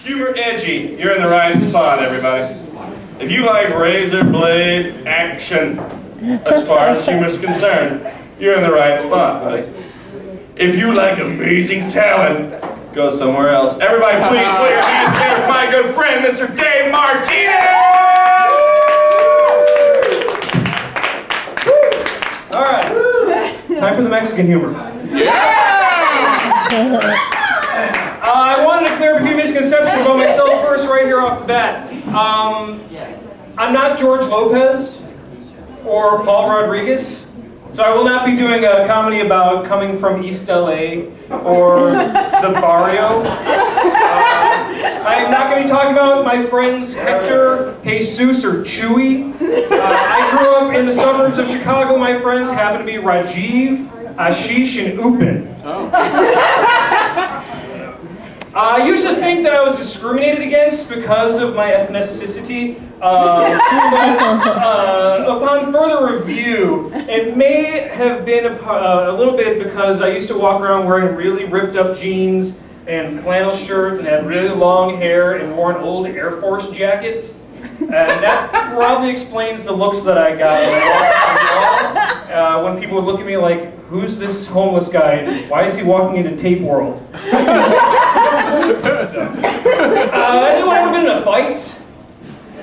Humor edgy, you're in the right spot, everybody. If you like razor blade action, as far as humor is concerned, you're in the right spot, buddy. If you like amazing talent, go somewhere else. Everybody, please put your hands together for my good friend, Mr. Dave Martinez! All right, time for the Mexican humor. I wanted to clear up a few misconceptions about myself first, right here off the bat. I'm not George Lopez or Paul Rodriguez, so I will not be doing a comedy about coming from East LA or the barrio. I am not going to be talking about my friends Hector, Jesus, or Chewy. I grew up in the suburbs of Chicago. My friends happen to be Rajiv, Ashish, and Upin. I used to think that I was discriminated against because of my ethnicity, but upon further review, it may have been a little bit because I used to walk around wearing really ripped up jeans and flannel shirts and had really long hair and wore an old Air Force jackets. And that probably explains the looks that I got when people would look at me like, who's this homeless guy and why is he walking into Tape World? Anyone ever been in a fight?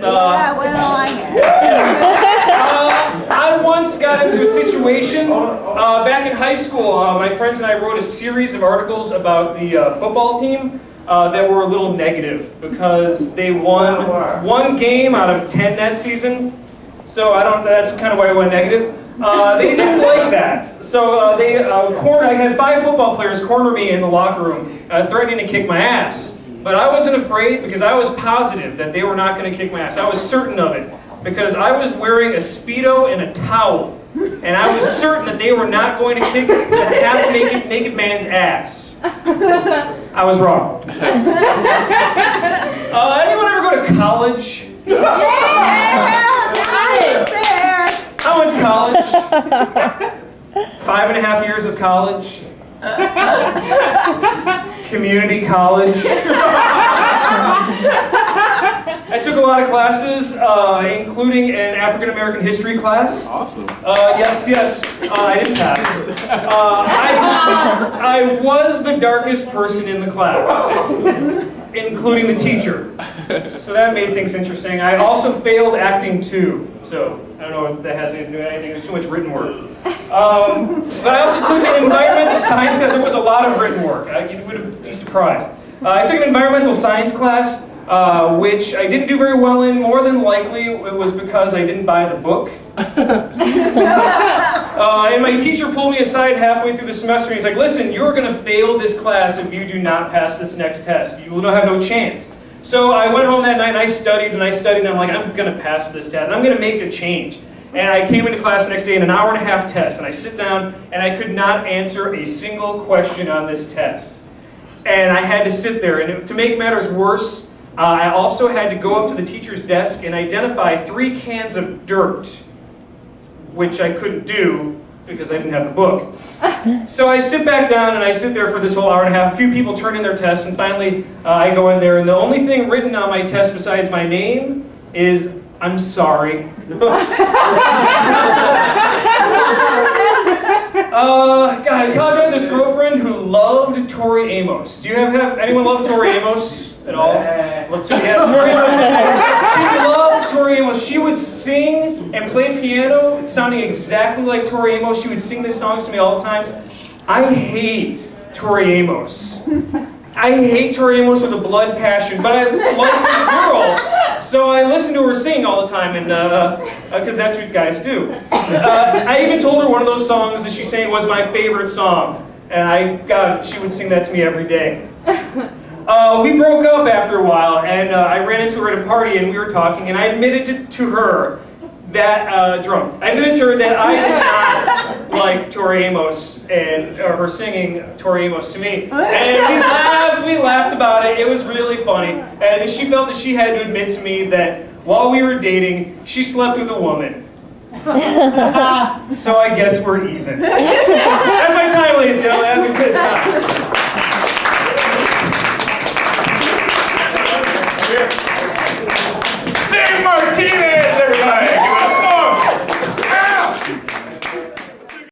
Yeah, well, I have. I once got into a situation back in high school. My friends and I wrote a series of articles about the football team that were a little negative because they won one game out of 10 that season. So that's kind of why I went negative. They didn't like that. So I had 5 football players corner me in the locker room, threatening to kick my ass. But I wasn't afraid because I was positive that they were not going to kick my ass. I was certain of it because I was wearing a Speedo and a towel. And I was certain that they were not going to kick the half-naked man's ass. I was wrong. Anyone ever go to college? Yeah! I went to college. 5.5 years of college. Community college. I took a lot of classes, including an African American history class. Awesome. Yes. I didn't pass. I was the darkest person in the class, including the teacher. So that made things interesting. I also failed acting too. So I don't know if that has anything to do with anything. There's too much written work. But I also took an environmental science class. There was a lot of written work. You would be surprised. I took an environmental science class, which I didn't do very well in. More than likely, it was because I didn't buy the book. And my teacher pulled me aside halfway through the semester, and he's like, listen, you're going to fail this class if you do not pass this next test. You will have no chance. So I went home that night and I studied, and I'm like, I'm going to pass this test. I'm going to make a change. And I came into class the next day in an 1.5 hour test, and I sit down, and I could not answer a single question on this test. And I had to sit there, and to make matters worse, I also had to go up to the teacher's desk and identify 3 cans of dirt, which I couldn't do because I didn't have the book. So I sit back down and I sit there for this whole 1.5 hours. A few people turn in their tests, and finally I go in there, and the only thing written on my test besides my name is, I'm sorry. God, in college I had this girlfriend who loved Tori Amos. Do you have anyone love Tori Amos at all? Yes, Tori Amos. She loved Tori Amos. She would sing and play piano, sounding exactly like Tori Amos. She would sing these songs to me all the time. I hate Tori Amos. I hate Tori Amos with a blood passion, but I love this girl. So I listen to her sing all the time, and because that's what guys do. I even told her one of those songs that she sang was my favorite song, and she would sing that to me every day. We broke up after a while, and I ran into her at a party, and we were talking, and I admitted to her that I admitted to her that I did not like Tori Amos and her singing Tori Amos to me, and we laughed about it. It was really funny, and she felt that she had to admit to me that while we were dating, she slept with a woman. So I guess we're even. That's my time, ladies and gentlemen. Have a good time.